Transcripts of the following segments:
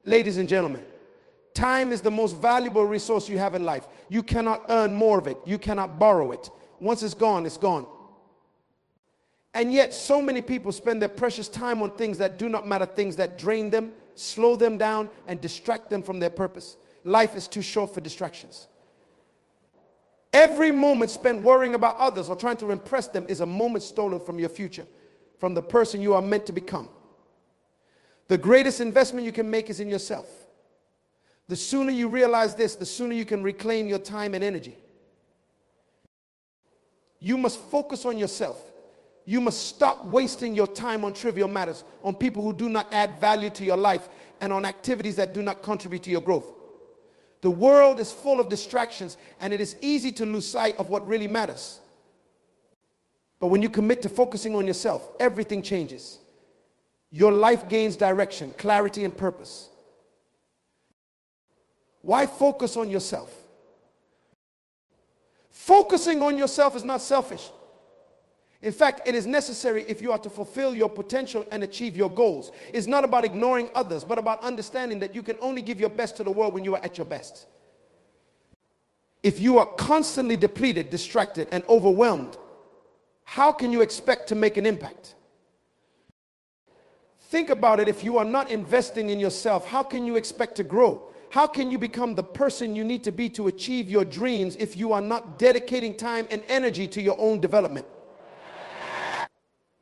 Ladies and gentlemen, time is the most valuable resource you have in life. You cannot earn more of it. You cannot borrow it. Once it's gone, it's gone. And yet, so many people spend their precious time on things that do not matter, things that drain them, slow them down, and distract them from their purpose. Life is too short for distractions. Every moment spent worrying about others or trying to impress them is a moment stolen from your future, from the person you are meant to become. The greatest investment you can make is in yourself. The sooner you realize this, the sooner you can reclaim your time and energy. You must focus on yourself. You must stop wasting your time on trivial matters, on people who do not add value to your life, and on activities that do not contribute to your growth. The world is full of distractions, and it is easy to lose sight of what really matters. But when you commit to focusing on yourself, everything changes. Your life gains direction, clarity, and purpose. Why focus on yourself? Focusing on yourself is not selfish. In fact, it is necessary if you are to fulfill your potential and achieve your goals. It's not about ignoring others, but about understanding that you can only give your best to the world when you are at your best. If you are constantly depleted, distracted, and overwhelmed, how can you expect to make an impact? Think about it. If you are not investing in yourself, how can you expect to grow? How can you become the person you need to be to achieve your dreams if you are not dedicating time and energy to your own development?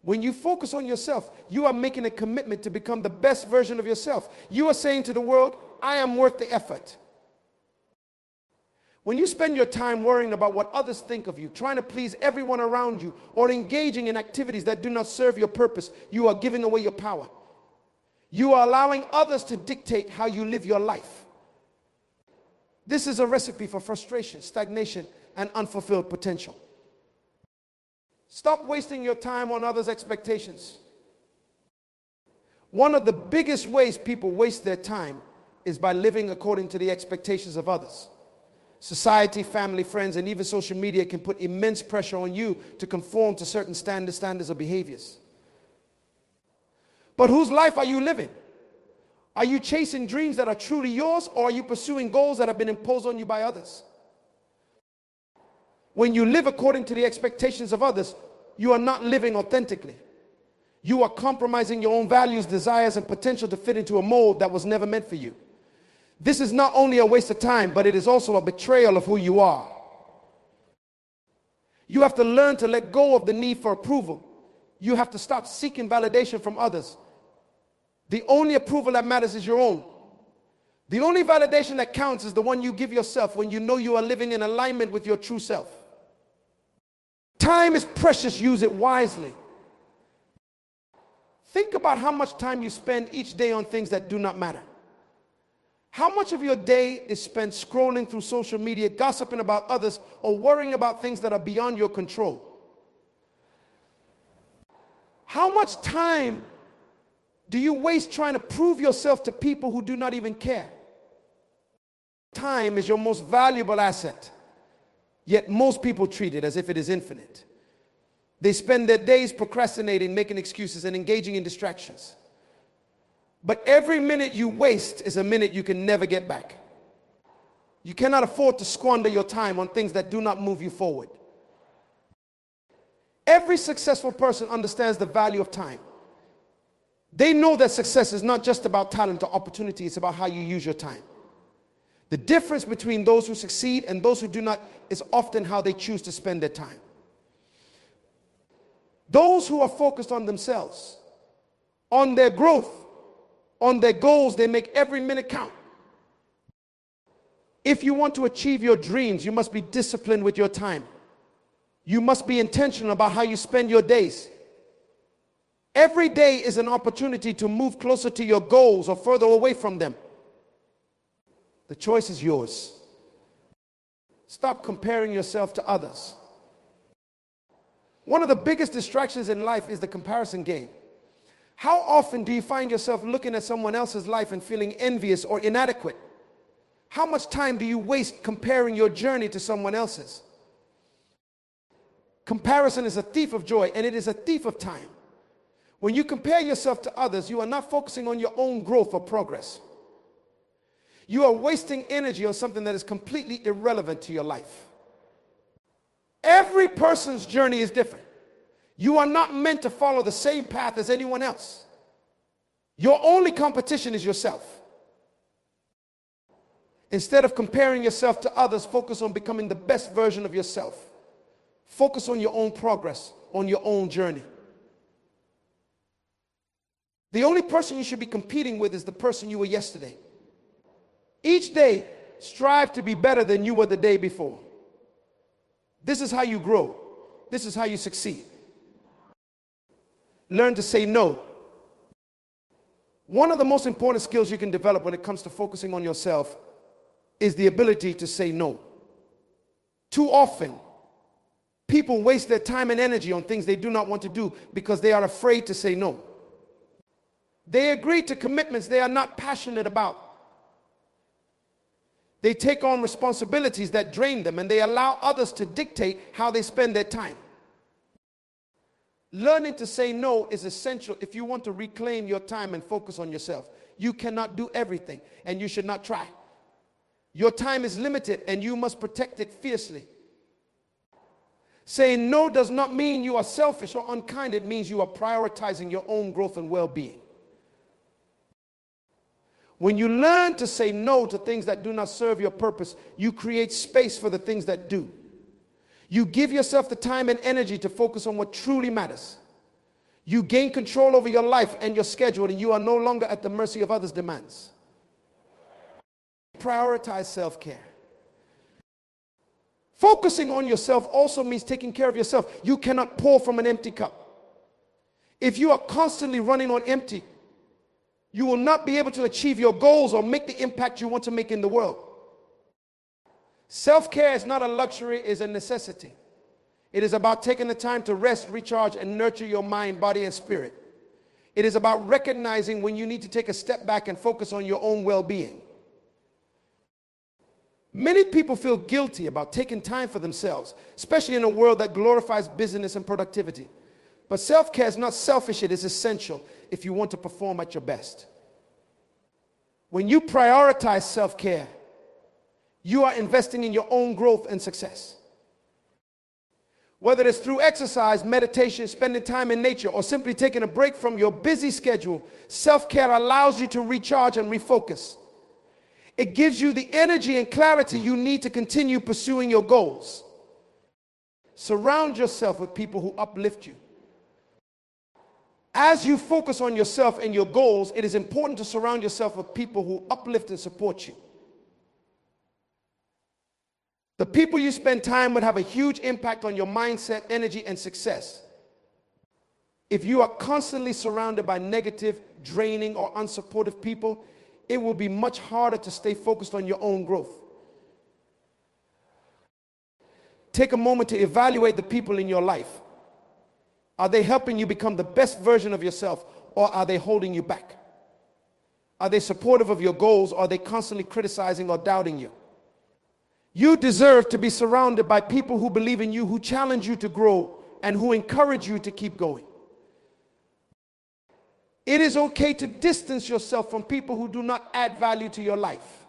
When you focus on yourself, you are making a commitment to become the best version of yourself. You are saying to the world, I am worth the effort. When you spend your time worrying about what others think of you, trying to please everyone around you, or engaging in activities that do not serve your purpose, you are giving away your power. You are allowing others to dictate how you live your life. This is a recipe for frustration, stagnation, and unfulfilled potential. Stop wasting your time on others' expectations. One of the biggest ways people waste their time is by living according to the expectations of others. Society, family, friends, and even social media can put immense pressure on you to conform to certain standards or behaviors. But whose life are you living? Are you chasing dreams that are truly yours, or are you pursuing goals that have been imposed on you by others? When you live according to the expectations of others, you are not living authentically. You are compromising your own values, desires, and potential to fit into a mold that was never meant for you. This is not only a waste of time, but it is also a betrayal of who you are. You have to learn to let go of the need for approval. You have to stop seeking validation from others. The only approval that matters is your own. The only validation that counts is the one you give yourself when you know you are living in alignment with your true self. Time is precious, use it wisely. Think about how much time you spend each day on things that do not matter. How much of your day is spent scrolling through social media, gossiping about others, or worrying about things that are beyond your control? How much time do you waste trying to prove yourself to people who do not even care? Time is your most valuable asset, yet most people treat it as if it is infinite. They spend their days procrastinating, making excuses, and engaging in distractions. But every minute you waste is a minute you can never get back. You cannot afford to squander your time on things that do not move you forward. Every successful person understands the value of time. They know that success is not just about talent or opportunity, it's about how you use your time. The difference between those who succeed and those who do not is often how they choose to spend their time. Those who are focused on themselves, on their growth, on their goals, they make every minute count. If you want to achieve your dreams, you must be disciplined with your time. You must be intentional about how you spend your days. Every day is an opportunity to move closer to your goals or further away from them. The choice is yours. Stop comparing yourself to others. One of the biggest distractions in life is the comparison game. How often do you find yourself looking at someone else's life and feeling envious or inadequate? How much time do you waste comparing your journey to someone else's? Comparison is a thief of joy, and it is a thief of time. When you compare yourself to others, you are not focusing on your own growth or progress. You are wasting energy on something that is completely irrelevant to your life. Every person's journey is different. You are not meant to follow the same path as anyone else. Your only competition is yourself. Instead of comparing yourself to others, focus on becoming the best version of yourself. Focus on your own progress, on your own journey. The only person you should be competing with is the person you were yesterday. Each day, strive to be better than you were the day before. This is how you grow. This is how you succeed. Learn to say no. One of the most important skills you can develop when it comes to focusing on yourself is the ability to say no. Too often, people waste their time and energy on things they do not want to do because they are afraid to say no. They agree to commitments they are not passionate about. They take on responsibilities that drain them, and they allow others to dictate how they spend their time. Learning to say no is essential if you want to reclaim your time and focus on yourself. You cannot do everything, and you should not try. Your time is limited, and you must protect it fiercely. Saying no does not mean you are selfish or unkind. It means you are prioritizing your own growth and well-being. When you learn to say no to things that do not serve your purpose, you create space for the things that do. You give yourself the time and energy to focus on what truly matters. You gain control over your life and your schedule, and you are no longer at the mercy of others' demands. Prioritize self-care. Focusing on yourself also means taking care of yourself. You cannot pour from an empty cup. If you are constantly running on empty, you will not be able to achieve your goals or make the impact you want to make in the world. Self-care is not a luxury, it is a necessity. It is about taking the time to rest, recharge, and nurture your mind, body, and spirit. It is about recognizing when you need to take a step back and focus on your own well-being. Many people feel guilty about taking time for themselves, especially in a world that glorifies business and productivity. But self-care is not selfish, it is essential if you want to perform at your best. When you prioritize self-care, you are investing in your own growth and success. Whether it's through exercise, meditation, spending time in nature, or simply taking a break from your busy schedule, self-care allows you to recharge and refocus. It gives you the energy and clarity you need to continue pursuing your goals. Surround yourself with people who uplift you. As you focus on yourself and your goals, it is important to surround yourself with people who uplift and support you. The people you spend time with have a huge impact on your mindset, energy, and success. If you are constantly surrounded by negative, draining, or unsupportive people, it will be much harder to stay focused on your own growth. Take a moment to evaluate the people in your life. Are they helping you become the best version of yourself, or are they holding you back? Are they supportive of your goals, or are they constantly criticizing or doubting you? You deserve to be surrounded by people who believe in you, who challenge you to grow, and who encourage you to keep going. It is okay to distance yourself from people who do not add value to your life.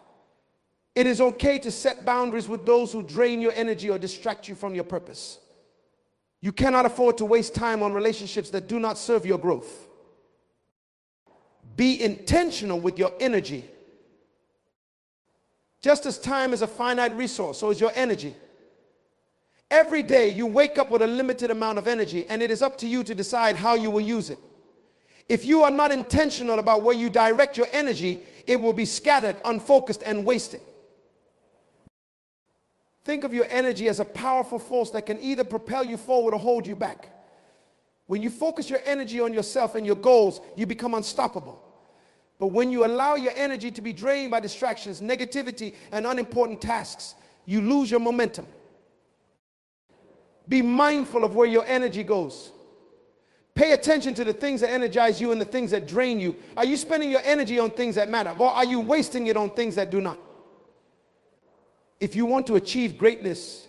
It is okay to set boundaries with those who drain your energy or distract you from your purpose. You cannot afford to waste time on relationships that do not serve your growth. Be intentional with your energy. Just as time is a finite resource, so is your energy. Every day you wake up with a limited amount of energy, and it is up to you to decide how you will use it. If you are not intentional about where you direct your energy, it will be scattered, unfocused, and wasted. Think of your energy as a powerful force that can either propel you forward or hold you back. When you focus your energy on yourself and your goals, you become unstoppable. But when you allow your energy to be drained by distractions, negativity, and unimportant tasks, you lose your momentum. Be mindful of where your energy goes. Pay attention to the things that energize you and the things that drain you. Are you spending your energy on things that matter, or are you wasting it on things that do not? If you want to achieve greatness,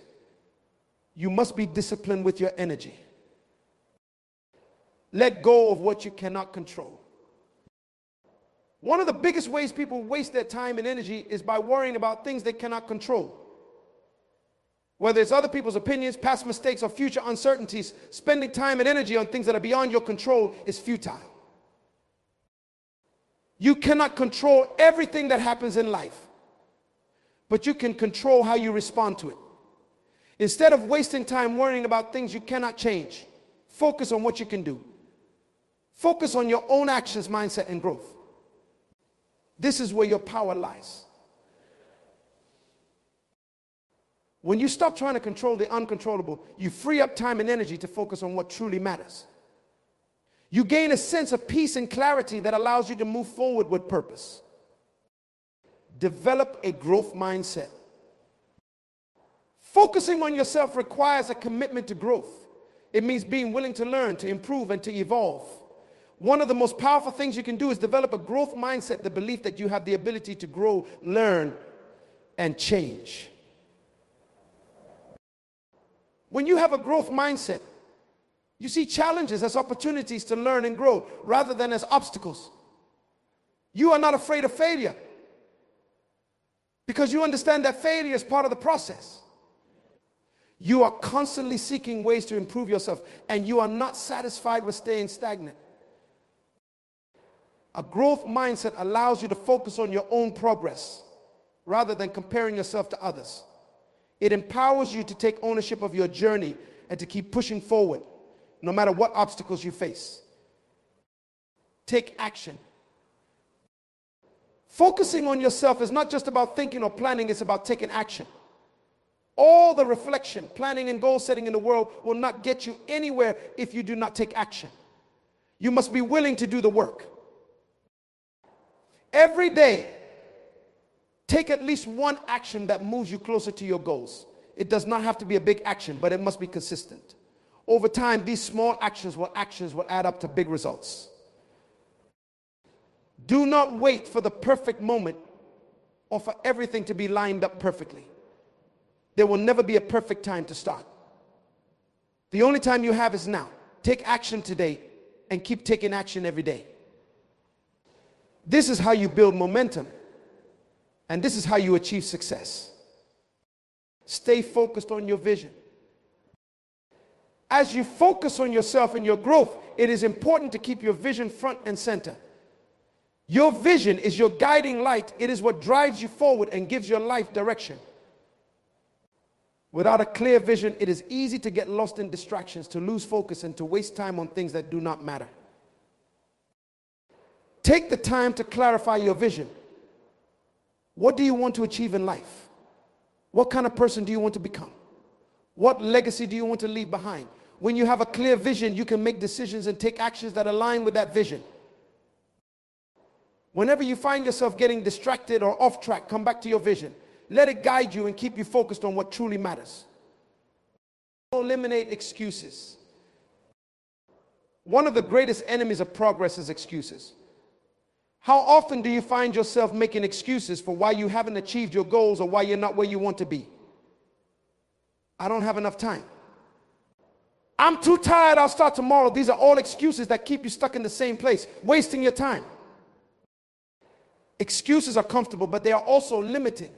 you must be disciplined with your energy. Let go of what you cannot control. One of the biggest ways people waste their time and energy is by worrying about things they cannot control. Whether it's other people's opinions, past mistakes, or future uncertainties, spending time and energy on things that are beyond your control is futile. You cannot control everything that happens in life, but you can control how you respond to it. Instead of wasting time worrying about things you cannot change, focus on what you can do. Focus on your own actions, mindset, and growth. This is where your power lies. When you stop trying to control the uncontrollable, you free up time and energy to focus on what truly matters. You gain a sense of peace and clarity that allows you to move forward with purpose. Develop a growth mindset. Focusing on yourself requires a commitment to growth. It means being willing to learn, to improve, and to evolve. One of the most powerful things you can do is develop a growth mindset, the belief that you have the ability to grow, learn, and change. When you have a growth mindset, you see challenges as opportunities to learn and grow rather than as obstacles. You are not afraid of failure because you understand that failure is part of the process. You are constantly seeking ways to improve yourself, and you are not satisfied with staying stagnant. A growth mindset allows you to focus on your own progress rather than comparing yourself to others. It empowers you to take ownership of your journey and to keep pushing forward, no matter what obstacles you face. Take action. Focusing on yourself is not just about thinking or planning, it's about taking action. All the reflection, planning, and goal setting in the world will not get you anywhere if you do not take action. You must be willing to do the work. Every day, take at least one action that moves you closer to your goals. It does not have to be a big action, but it must be consistent. Over time, these small actions will add up to big results. Do not wait for the perfect moment or for everything to be lined up perfectly. There will never be a perfect time to start. The only time you have is now. Take action today and keep taking action every day. This is how you build momentum, and this is how you achieve success. Stay focused on your vision. As you focus on yourself and your growth, it is important to keep your vision front and center. Your vision is your guiding light. It is what drives you forward and gives your life direction. Without a clear vision, it is easy to get lost in distractions, to lose focus, and to waste time on things that do not matter. Take the time to clarify your vision. What do you want to achieve in life? What kind of person do you want to become? What legacy do you want to leave behind? When you have a clear vision, you can make decisions and take actions that align with that vision. Whenever you find yourself getting distracted or off track, come back to your vision. Let it guide you and keep you focused on what truly matters. Eliminate excuses. One of the greatest enemies of progress is excuses. How often do you find yourself making excuses for why you haven't achieved your goals or why you're not where you want to be? I don't have enough time. I'm too tired, I'll start tomorrow. These are all excuses that keep you stuck in the same place, wasting your time. Excuses are comfortable, but they are also limiting.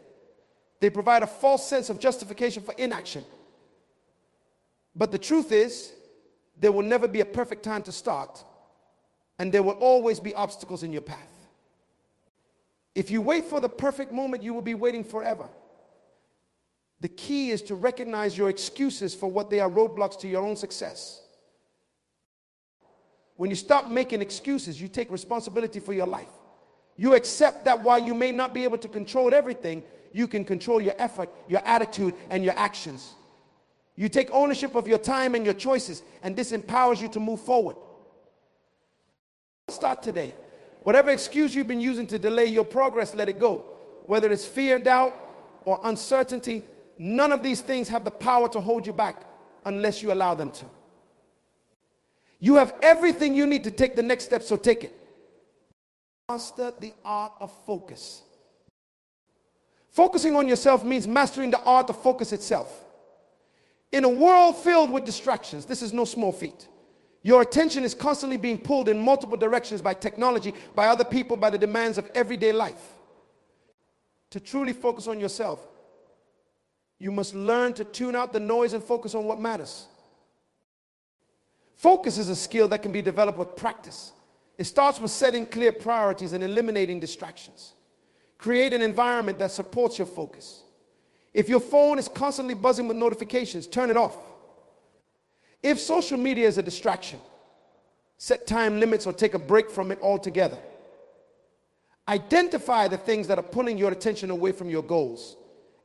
They provide a false sense of justification for inaction. But the truth is, there will never be a perfect time to start, and there will always be obstacles in your path. If you wait for the perfect moment, you will be waiting forever. The key is to recognize your excuses for what they are roadblocks to your own success. When you stop making excuses, you take responsibility for your life. You accept that while you may not be able to control everything, you can control your effort, your attitude, and your actions. You take ownership of your time and your choices, and this empowers you to move forward. Start today. Whatever excuse you've been using to delay your progress, let it go. Whether it's fear, doubt, or uncertainty, none of these things have the power to hold you back unless you allow them to. You have everything you need to take the next step, so take it. Master the art of focus. Focusing on yourself means mastering the art of focus itself. In a world filled with distractions, this is no small feat. Your attention is constantly being pulled in multiple directions by technology, by other people, by the demands of everyday life. To truly focus on yourself, you must learn to tune out the noise and focus on what matters. Focus is a skill that can be developed with practice. It starts with setting clear priorities and eliminating distractions. Create an environment that supports your focus. If your phone is constantly buzzing with notifications, turn it off. If social media is a distraction, set time limits or take a break from it altogether. Identify the things that are pulling your attention away from your goals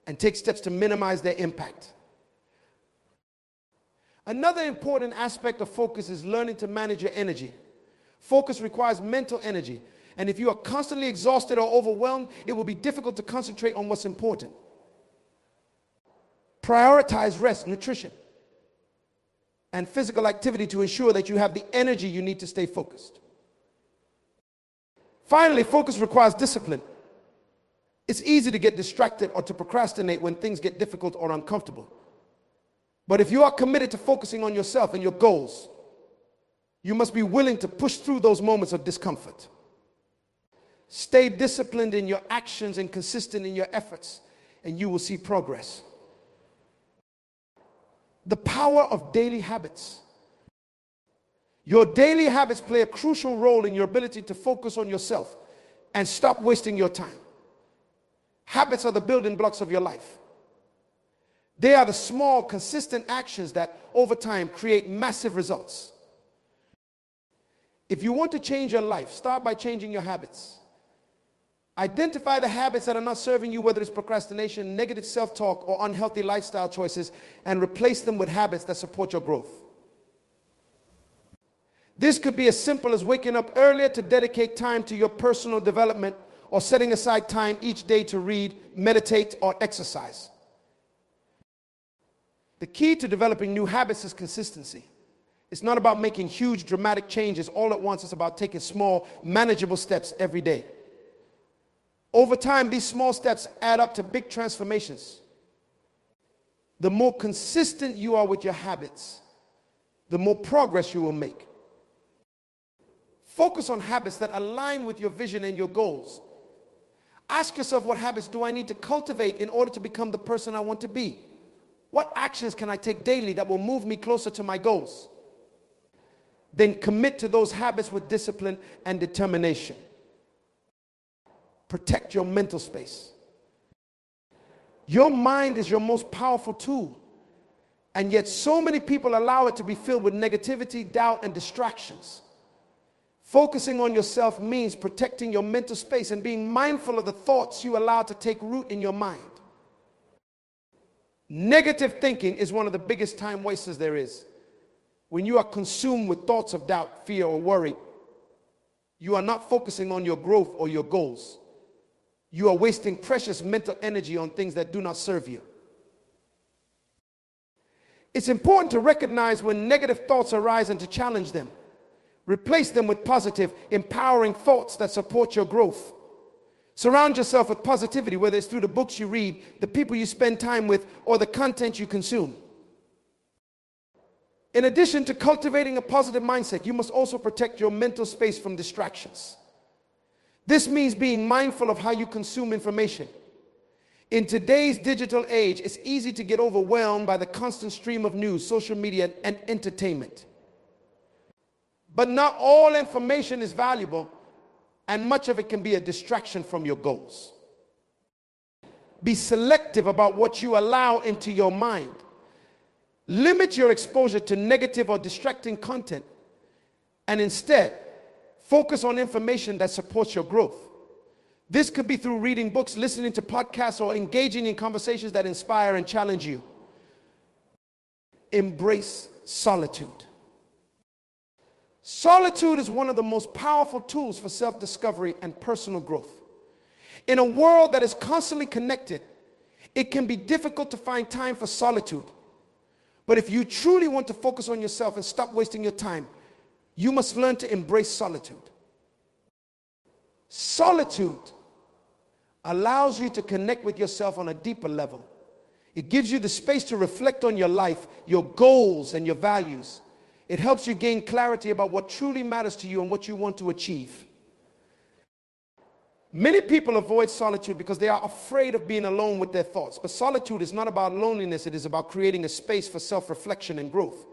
and take steps to minimize their impact. Another important aspect of focus is learning to manage your energy. Focus requires mental energy, and if you are constantly exhausted or overwhelmed, it will be difficult to concentrate on what's important. Prioritize rest, nutrition, and physical activity to ensure that you have the energy you need to stay focused. Finally, focus requires discipline. It's easy to get distracted or to procrastinate when things get difficult or uncomfortable. But if you are committed to focusing on yourself and your goals, you must be willing to push through those moments of discomfort. Stay disciplined in your actions and consistent in your efforts, and you will see progress. The power of daily habits. Your daily habits play a crucial role in your ability to focus on yourself and stop wasting your time. Habits are the building blocks of your life. They are the small, consistent actions that over time create massive results. If you want to change your life, start by changing your habits. Identify the habits that are not serving you, whether it's procrastination, negative self-talk, or unhealthy lifestyle choices, and replace them with habits that support your growth. This could be as simple as waking up earlier to dedicate time to your personal development, or setting aside time each day to read, meditate, or exercise. The key to developing new habits is consistency. It's not about making huge, dramatic changes all at once. It's about taking small, manageable steps every day. Over time, these small steps add up to big transformations. The more consistent you are with your habits, the more progress you will make. Focus on habits that align with your vision and your goals. Ask yourself, what habits do I need to cultivate in order to become the person I want to be? What actions can I take daily that will move me closer to my goals? Then commit to those habits with discipline and determination. Protect your mental space. Your mind is your most powerful tool, and yet so many people allow it to be filled with negativity, doubt, and distractions. Focusing on yourself means protecting your mental space and being mindful of the thoughts you allow to take root in your mind. Negative thinking is one of the biggest time wasters there is. When you are consumed with thoughts of doubt, fear, or worry, you are not focusing on your growth or your goals. You are wasting precious mental energy on things that do not serve you. It's important to recognize when negative thoughts arise and to challenge them. Replace them with positive, empowering thoughts that support your growth. Surround yourself with positivity, whether it's through the books you read, the people you spend time with, or the content you consume. In addition to cultivating a positive mindset, you must also protect your mental space from distractions. This means being mindful of how you consume information. In today's digital age, it's easy to get overwhelmed by the constant stream of news, social media, and entertainment. But not all information is valuable, and much of it can be a distraction from your goals. Be selective about what you allow into your mind. Limit your exposure to negative or distracting content, and instead, focus on information that supports your growth. This could be through reading books, listening to podcasts, or engaging in conversations that inspire and challenge you. Embrace solitude. Solitude is one of the most powerful tools for self-discovery and personal growth. In a world that is constantly connected, it can be difficult to find time for solitude. But if you truly want to focus on yourself and stop wasting your time, you must learn to embrace solitude. Solitude allows you to connect with yourself on a deeper level. It gives you the space to reflect on your life, your goals, and your values. It helps you gain clarity about what truly matters to you and what you want to achieve. Many people avoid solitude because they are afraid of being alone with their thoughts. But solitude is not about loneliness. It is about creating a space for self-reflection and growth.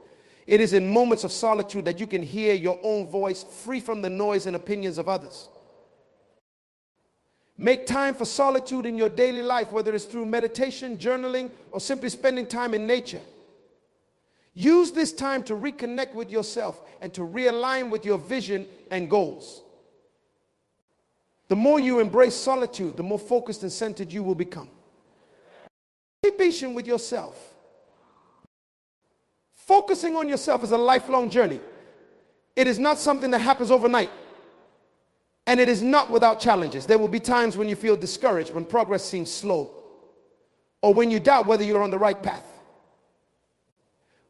It is in moments of solitude that you can hear your own voice, free from the noise and opinions of others. Make time for solitude in your daily life, whether it's through meditation, journaling, or simply spending time in nature. Use this time to reconnect with yourself and to realign with your vision and goals. The more you embrace solitude, the more focused and centered you will become. Be patient with yourself. Focusing on yourself is a lifelong journey. It is not something that happens overnight. And it is not without challenges. There will be times when you feel discouraged, when progress seems slow, or when you doubt whether you're on the right path.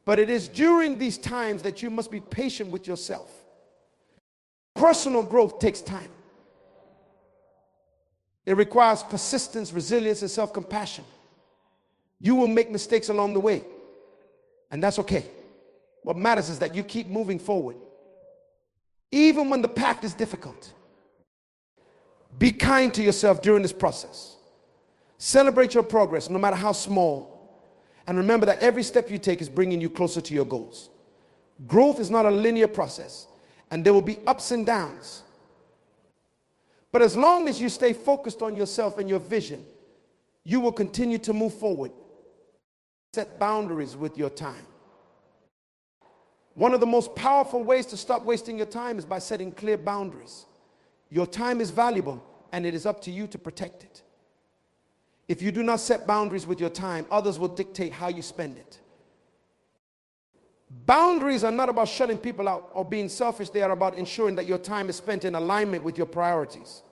But it is during these times that you must be patient with yourself. Personal growth takes time. It requires persistence, resilience, and self-compassion. You will make mistakes along the way, and that's okay. What matters is that you keep moving forward, even when the path is difficult. Be kind to yourself during this process. Celebrate your progress, no matter how small. And remember that every step you take is bringing you closer to your goals. Growth is not a linear process, and there will be ups and downs. But as long as you stay focused on yourself and your vision, you will continue to move forward. Set boundaries with your time. One of the most powerful ways to stop wasting your time is by setting clear boundaries. Your time is valuable, and it is up to you to protect it. If you do not set boundaries with your time, others will dictate how you spend it. Boundaries are not about shutting people out or being selfish. They are about ensuring that your time is spent in alignment with your priorities.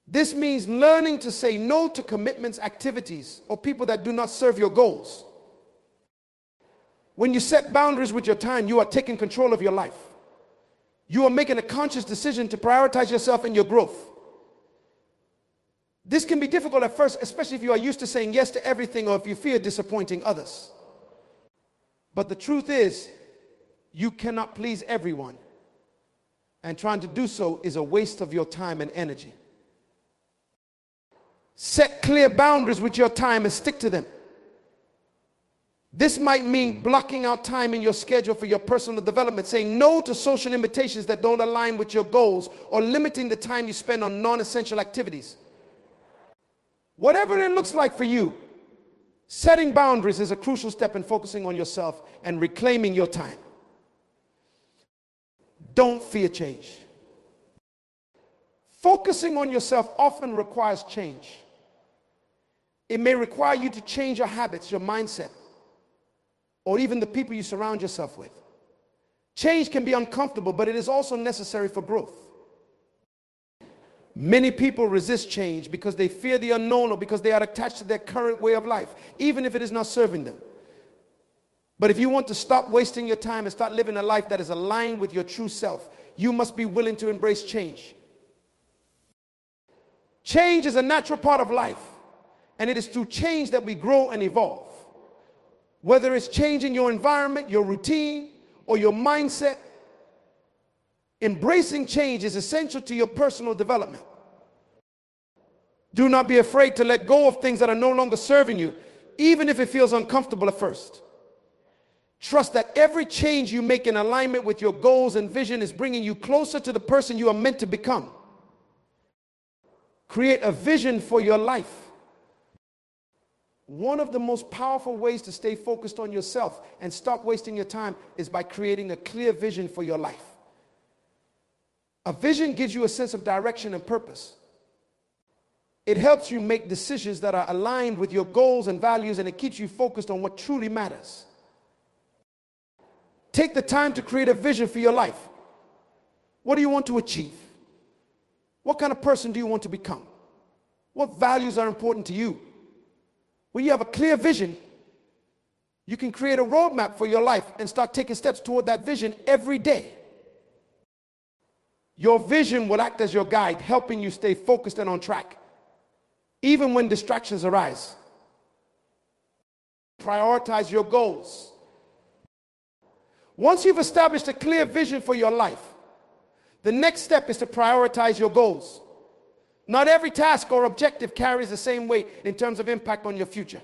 This means learning to say no to commitments, activities, or people that do not serve your goals. When you set boundaries with your time, you are taking control of your life. You are making a conscious decision to prioritize yourself and your growth. This can be difficult at first, especially if you are used to saying yes to everything or if you fear disappointing others. But the truth is, you cannot please everyone. And trying to do so is a waste of your time and energy. Set clear boundaries with your time and stick to them. This might mean blocking out time in your schedule for your personal development, saying no to social invitations that don't align with your goals, or limiting the time you spend on non-essential activities. Whatever it looks like for you, setting boundaries is a crucial step in focusing on yourself and reclaiming your time. Don't fear change. Focusing on yourself often requires change. It may require you to change your habits, your mindset, or even the people you surround yourself with. Change can be uncomfortable, but it is also necessary for growth. Many people resist change because they fear the unknown or because they are attached to their current way of life, even if it is not serving them. But if you want to stop wasting your time and start living a life that is aligned with your true self, you must be willing to embrace change. Change is a natural part of life, and it is through change that we grow and evolve. Whether it's changing your environment, your routine, or your mindset, embracing change is essential to your personal development. Do not be afraid to let go of things that are no longer serving you, even if it feels uncomfortable at first. Trust that every change you make in alignment with your goals and vision is bringing you closer to the person you are meant to become. Create a vision for your life. One of the most powerful ways to stay focused on yourself and stop wasting your time is by creating a clear vision for your life. A vision gives you a sense of direction and purpose. It helps you make decisions that are aligned with your goals and values, and it keeps you focused on what truly matters. Take the time to create a vision for your life. What do you want to achieve? What kind of person do you want to become? What values are important to you? When you have a clear vision, you can create a roadmap for your life and start taking steps toward that vision every day. Your vision will act as your guide, helping you stay focused and on track, even when distractions arise. Prioritize your goals. Once you've established a clear vision for your life, the next step is to prioritize your goals. Not every task or objective carries the same weight in terms of impact on your future.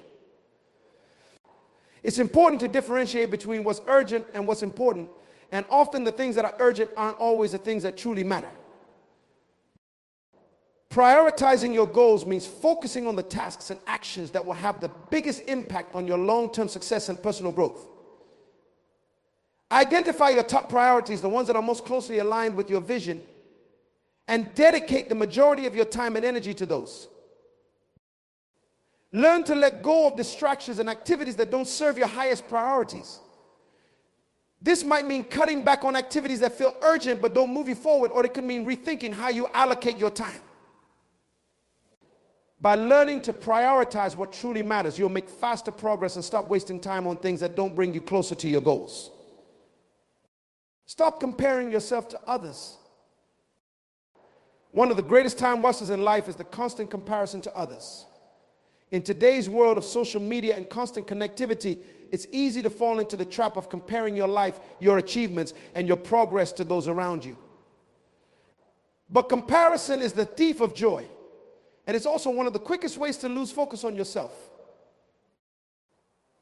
It's important to differentiate between what's urgent and what's important, and often the things that are urgent aren't always the things that truly matter. Prioritizing your goals means focusing on the tasks and actions that will have the biggest impact on your long-term success and personal growth. Identify your top priorities, the ones that are most closely aligned with your vision, and dedicate the majority of your time and energy to those. Learn to let go of distractions and activities that don't serve your highest priorities. This might mean cutting back on activities that feel urgent but don't move you forward, or it could mean rethinking how you allocate your time. By learning to prioritize what truly matters, you'll make faster progress and stop wasting time on things that don't bring you closer to your goals. Stop comparing yourself to others. One of the greatest time wasters in life is the constant comparison to others. In today's world of social media and constant connectivity, it's easy to fall into the trap of comparing your life, your achievements, and your progress to those around you. But comparison is the thief of joy, and it's also one of the quickest ways to lose focus on yourself.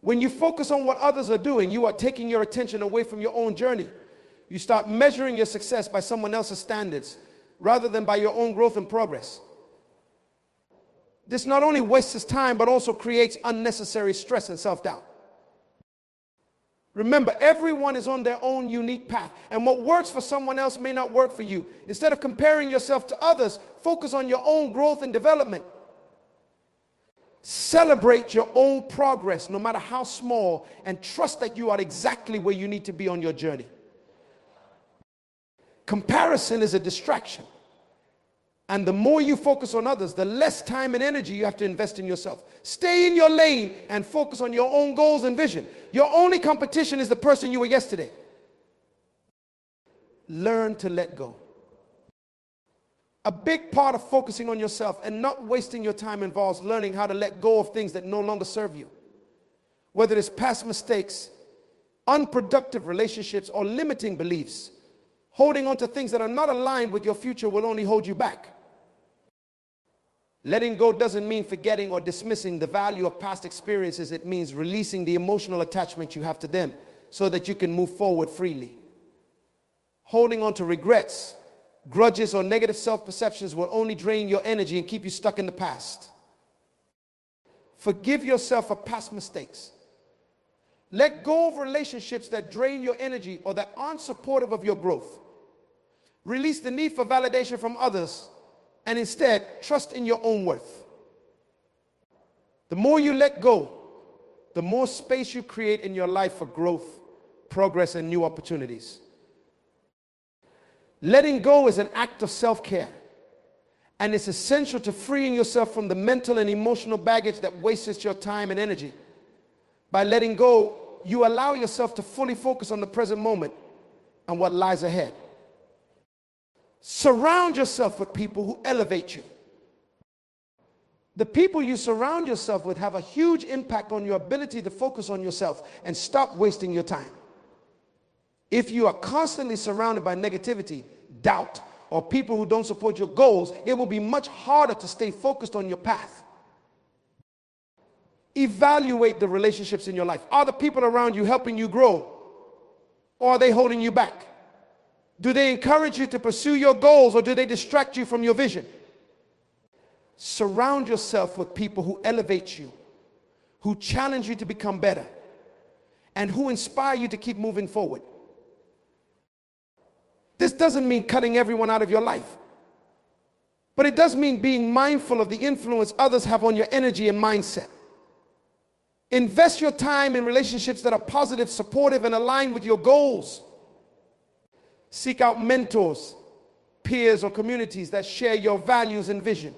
When you focus on what others are doing, you are taking your attention away from your own journey. You start measuring your success by someone else's standards rather than by your own growth and progress. This not only wastes time, but also creates unnecessary stress and self-doubt. Remember, everyone is on their own unique path, and what works for someone else may not work for you. Instead of comparing yourself to others, focus on your own growth and development. Celebrate your own progress, no matter how small, and trust that you are exactly where you need to be on your journey. Comparison is a distraction. And the more you focus on others, the less time and energy you have to invest in yourself. Stay in your lane and focus on your own goals and vision. Your only competition is the person you were yesterday. Learn to let go. A big part of focusing on yourself and not wasting your time involves learning how to let go of things that no longer serve you. Whether it's past mistakes, unproductive relationships, or limiting beliefs, holding on to things that are not aligned with your future will only hold you back. Letting go doesn't mean forgetting or dismissing the value of past experiences. It means releasing the emotional attachment you have to them so that you can move forward freely. Holding on to regrets, grudges, or negative self-perceptions will only drain your energy and keep you stuck in the past. Forgive yourself for past mistakes. Let go of relationships that drain your energy or that aren't supportive of your growth. Release the need for validation from others and instead trust in your own worth. The more you let go, the more space you create in your life for growth, progress, and new opportunities. Letting go is an act of self-care, and it's essential to freeing yourself from the mental and emotional baggage that wastes your time and energy. By letting go, you allow yourself to fully focus on the present moment and what lies ahead. Surround yourself with people who elevate you. The people you surround yourself with have a huge impact on your ability to focus on yourself and stop wasting your time. If you are constantly surrounded by negativity, doubt, or people who don't support your goals, it will be much harder to stay focused on your path. Evaluate the relationships in your life. Are the people around you helping you grow, or are they holding you back? Do they encourage you to pursue your goals, or do they distract you from your vision? Surround yourself with people who elevate you, who challenge you to become better, and who inspire you to keep moving forward. This doesn't mean cutting everyone out of your life, but it does mean being mindful of the influence others have on your energy and mindset. Invest your time in relationships that are positive, supportive, and aligned with your goals. Seek out mentors, peers, or communities that share your values and vision.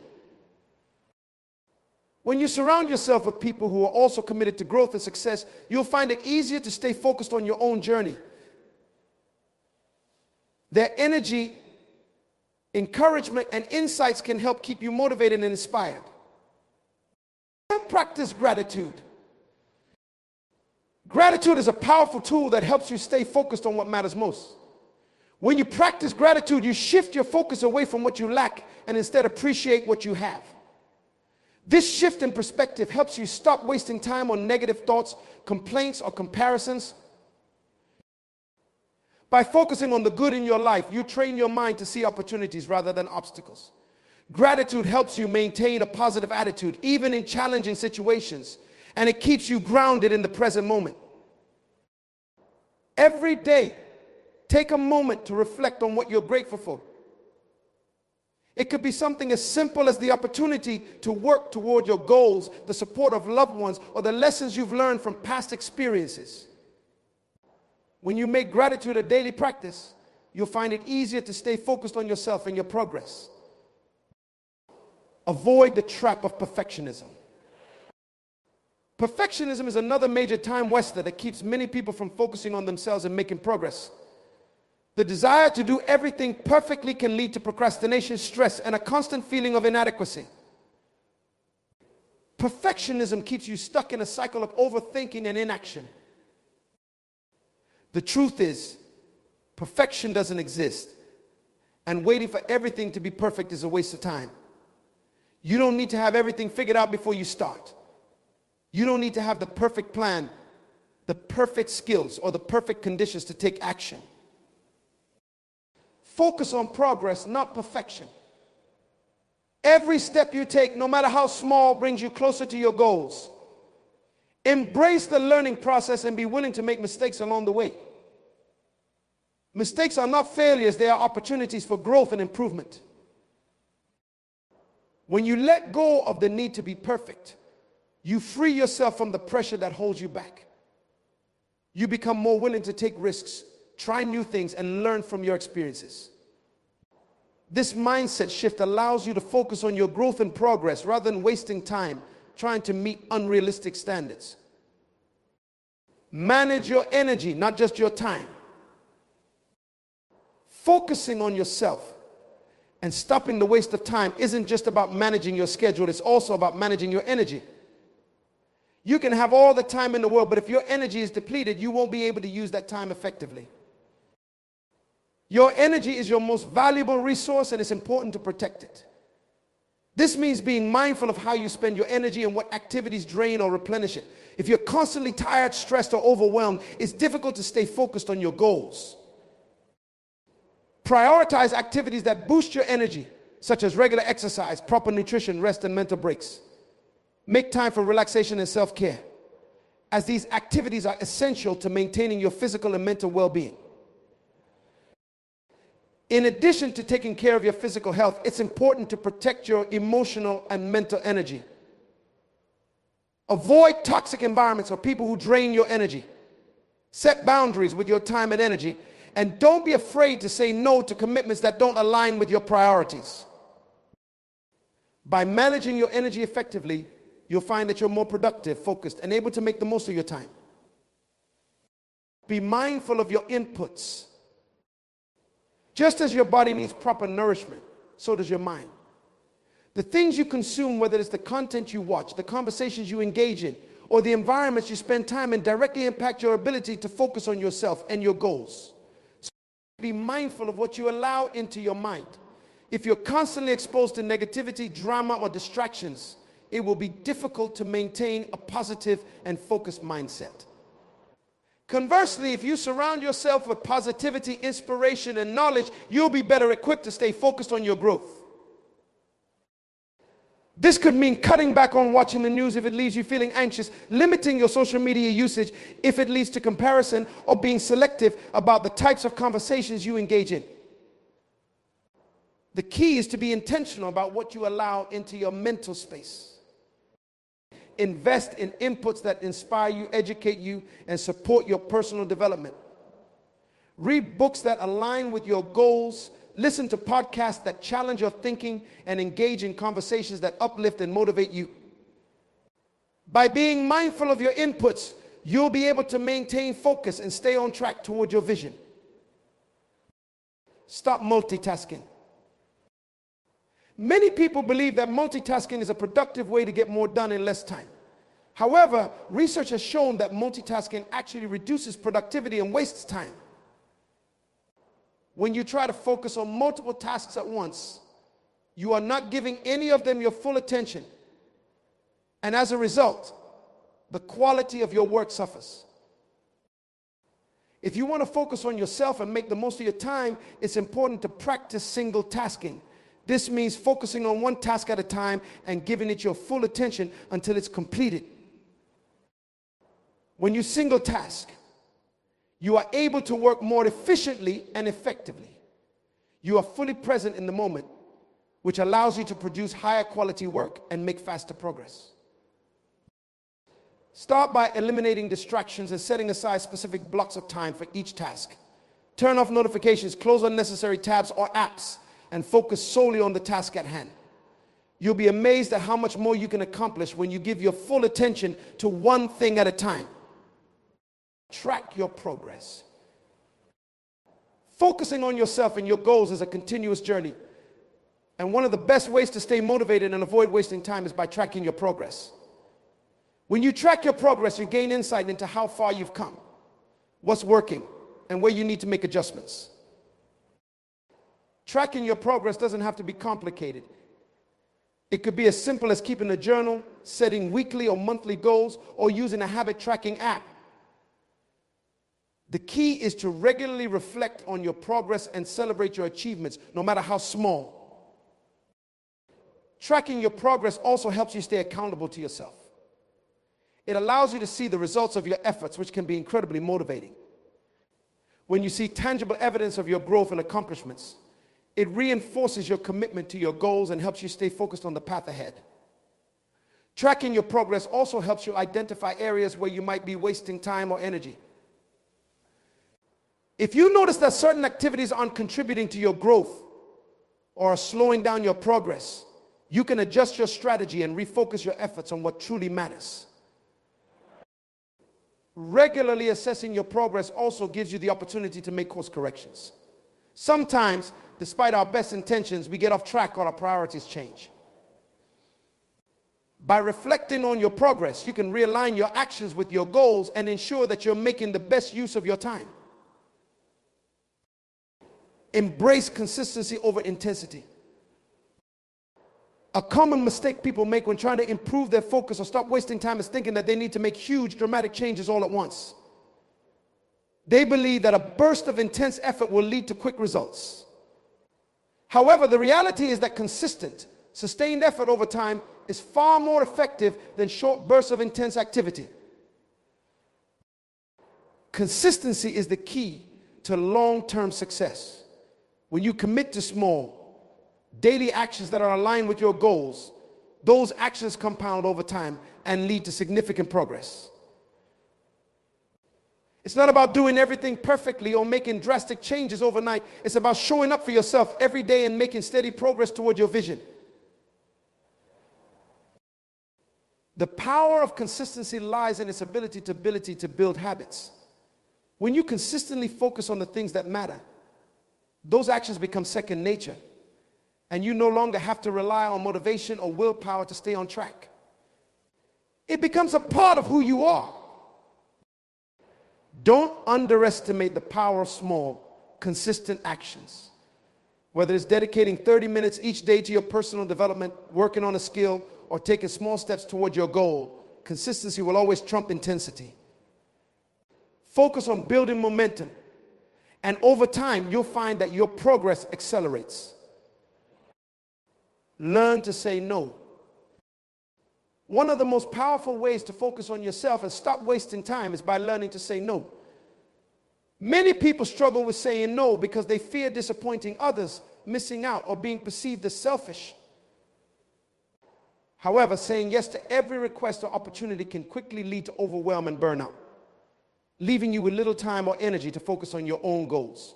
When you surround yourself with people who are also committed to growth and success, you'll find it easier to stay focused on your own journey. Their energy, encouragement, and insights can help keep you motivated and inspired. And practice gratitude. Gratitude is a powerful tool that helps you stay focused on what matters most. When you practice gratitude, you shift your focus away from what you lack and instead appreciate what you have. This shift in perspective helps you stop wasting time on negative thoughts, complaints, or comparisons. By focusing on the good in your life, you train your mind to see opportunities rather than obstacles. Gratitude helps you maintain a positive attitude, even in challenging situations, and it keeps you grounded in the present moment. Every day, take a moment to reflect on what you're grateful for. It could be something as simple as the opportunity to work toward your goals, the support of loved ones, or the lessons you've learned from past experiences. When you make gratitude a daily practice, you'll find it easier to stay focused on yourself and your progress. Avoid the trap of perfectionism. Perfectionism is another major time waster that keeps many people from focusing on themselves and making progress. The desire to do everything perfectly can lead to procrastination, stress, and a constant feeling of inadequacy. Perfectionism keeps you stuck in a cycle of overthinking and inaction. The truth is, perfection doesn't exist, and waiting for everything to be perfect is a waste of time. You don't need to have everything figured out before you start. You don't need to have the perfect plan, the perfect skills, or the perfect conditions to take action. Focus on progress, not perfection. Every step you take, no matter how small, brings you closer to your goals. Embrace the learning process and be willing to make mistakes along the way. Mistakes are not failures, they are opportunities for growth and improvement. When you let go of the need to be perfect, you free yourself from the pressure that holds you back. You become more willing to take risks, try new things, and learn from your experiences. This mindset shift allows you to focus on your growth and progress rather than wasting time trying to meet unrealistic standards. Manage your energy, not just your time. Focusing on yourself and stopping the waste of time isn't just about managing your schedule, it's also about managing your energy. You can have all the time in the world, but if your energy is depleted, you won't be able to use that time effectively. Your energy is your most valuable resource, and it's important to protect it. This means being mindful of how you spend your energy and what activities drain or replenish it. If you're constantly tired, stressed, or overwhelmed, it's difficult to stay focused on your goals. Prioritize activities that boost your energy, such as regular exercise, proper nutrition, rest, and mental breaks. Make time for relaxation and self-care, as these activities are essential to maintaining your physical and mental well-being. In addition to taking care of your physical health, it's important to protect your emotional and mental energy. Avoid toxic environments or people who drain your energy. Set boundaries with your time and energy, and don't be afraid to say no to commitments that don't align with your priorities. By managing your energy effectively, you'll find that you're more productive, focused, and able to make the most of your time. Be mindful of your inputs. Just as your body needs proper nourishment, so does your mind. The things you consume, whether it's the content you watch, the conversations you engage in, or the environments you spend time in, directly impact your ability to focus on yourself and your goals. So be mindful of what you allow into your mind. If you're constantly exposed to negativity, drama, or distractions, it will be difficult to maintain a positive and focused mindset. Conversely, if you surround yourself with positivity, inspiration, and knowledge, you'll be better equipped to stay focused on your growth. This could mean cutting back on watching the news if it leaves you feeling anxious, limiting your social media usage if it leads to comparison, or being selective about the types of conversations you engage in. The key is to be intentional about what you allow into your mental space. Invest in inputs that inspire you, educate you, and support your personal development. Read books that align with your goals. Listen to podcasts that challenge your thinking, and engage in conversations that uplift and motivate you. By being mindful of your inputs, you'll be able to maintain focus and stay on track toward your vision. Stop multitasking. Many people believe that multitasking is a productive way to get more done in less time. However, research has shown that multitasking actually reduces productivity and wastes time. When you try to focus on multiple tasks at once, you are not giving any of them your full attention. And as a result, the quality of your work suffers. If you want to focus on yourself and make the most of your time, it's important to practice single tasking. This means focusing on one task at a time and giving it your full attention until it's completed. When you single task, you are able to work more efficiently and effectively. You are fully present in the moment, which allows you to produce higher quality work and make faster progress. Start by eliminating distractions and setting aside specific blocks of time for each task. Turn off notifications, close unnecessary tabs or apps, and focus solely on the task at hand. You'll be amazed at how much more you can accomplish when you give your full attention to one thing at a time. Track your progress. Focusing on yourself and your goals is a continuous journey. And one of the best ways to stay motivated and avoid wasting time is by tracking your progress. When you track your progress, you gain insight into how far you've come, what's working, and where you need to make adjustments. Tracking your progress doesn't have to be complicated. It could be as simple as keeping a journal, setting weekly or monthly goals, or using a habit tracking app. The key is to regularly reflect on your progress and celebrate your achievements, no matter how small. Tracking your progress also helps you stay accountable to yourself. It allows you to see the results of your efforts, which can be incredibly motivating. When you see tangible evidence of your growth and accomplishments, it reinforces your commitment to your goals and helps you stay focused on the path ahead. Tracking your progress also helps you identify areas where you might be wasting time or energy. If you notice that certain activities aren't contributing to your growth or are slowing down your progress, you can adjust your strategy and refocus your efforts on what truly matters. Regularly assessing your progress also gives you the opportunity to make course corrections. Sometimes, despite our best intentions, we get off track or our priorities change. By reflecting on your progress, you can realign your actions with your goals and ensure that you're making the best use of your time. Embrace consistency over intensity. A common mistake people make when trying to improve their focus or stop wasting time is thinking that they need to make huge, dramatic changes all at once. They believe that a burst of intense effort will lead to quick results. However, the reality is that consistent, sustained effort over time is far more effective than short bursts of intense activity. Consistency is the key to long-term success. When you commit to small, daily actions that are aligned with your goals, those actions compound over time and lead to significant progress. It's not about doing everything perfectly or making drastic changes overnight. It's about showing up for yourself every day and making steady progress toward your vision. The power of consistency lies in its ability to build habits. When you consistently focus on the things that matter, those actions become second nature. And you no longer have to rely on motivation or willpower to stay on track. It becomes a part of who you are. Don't underestimate the power of small, consistent actions. Whether it's dedicating 30 minutes each day to your personal development, working on a skill, or taking small steps toward your goal, consistency will always trump intensity. Focus on building momentum, and over time, you'll find that your progress accelerates. Learn to say no. One of the most powerful ways to focus on yourself and stop wasting time is by learning to say no. Many people struggle with saying no because they fear disappointing others, missing out, or being perceived as selfish. However, saying yes to every request or opportunity can quickly lead to overwhelm and burnout, leaving you with little time or energy to focus on your own goals.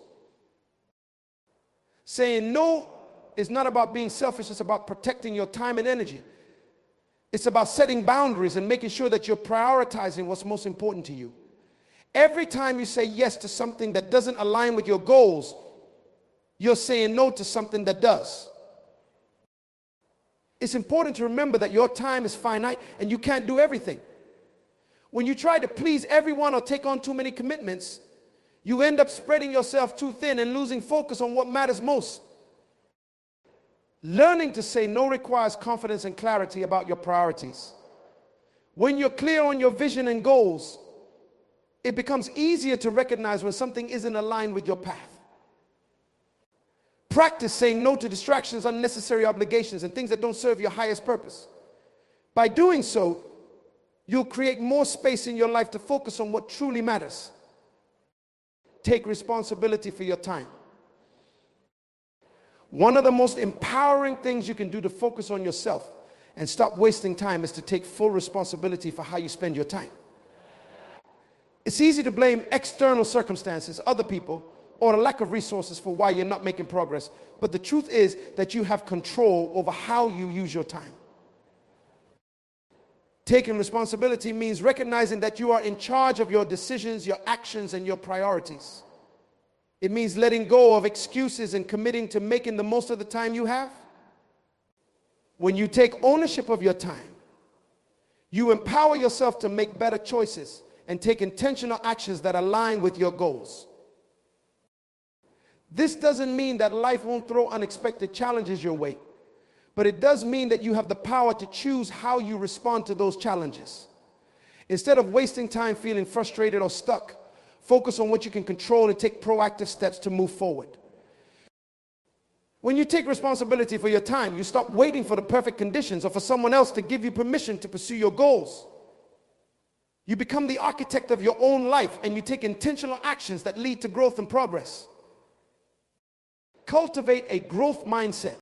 Saying no is not about being selfish, it's about protecting your time and energy. It's about setting boundaries and making sure that you're prioritizing what's most important to you. Every time you say yes to something that doesn't align with your goals, you're saying no to something that does. It's important to remember that your time is finite and you can't do everything. When you try to please everyone or take on too many commitments, you end up spreading yourself too thin and losing focus on what matters most. Learning to say no requires confidence and clarity about your priorities. When you're clear on your vision and goals, it becomes easier to recognize when something isn't aligned with your path. Practice saying no to distractions, unnecessary obligations, and things that don't serve your highest purpose. By doing so, you'll create more space in your life to focus on what truly matters. Take responsibility for your time. One of the most empowering things you can do to focus on yourself and stop wasting time is to take full responsibility for how you spend your time. It's easy to blame external circumstances, other people, or a lack of resources for why you're not making progress. But the truth is that you have control over how you use your time. Taking responsibility means recognizing that you are in charge of your decisions, your actions, and your priorities. It means letting go of excuses and committing to making the most of the time you have. When you take ownership of your time, you empower yourself to make better choices and take intentional actions that align with your goals. This doesn't mean that life won't throw unexpected challenges your way, but it does mean that you have the power to choose how you respond to those challenges. Instead of wasting time feeling frustrated or stuck, focus on what you can control and take proactive steps to move forward. When you take responsibility for your time, you stop waiting for the perfect conditions or for someone else to give you permission to pursue your goals. You become the architect of your own life, and you take intentional actions that lead to growth and progress. Cultivate a growth mindset.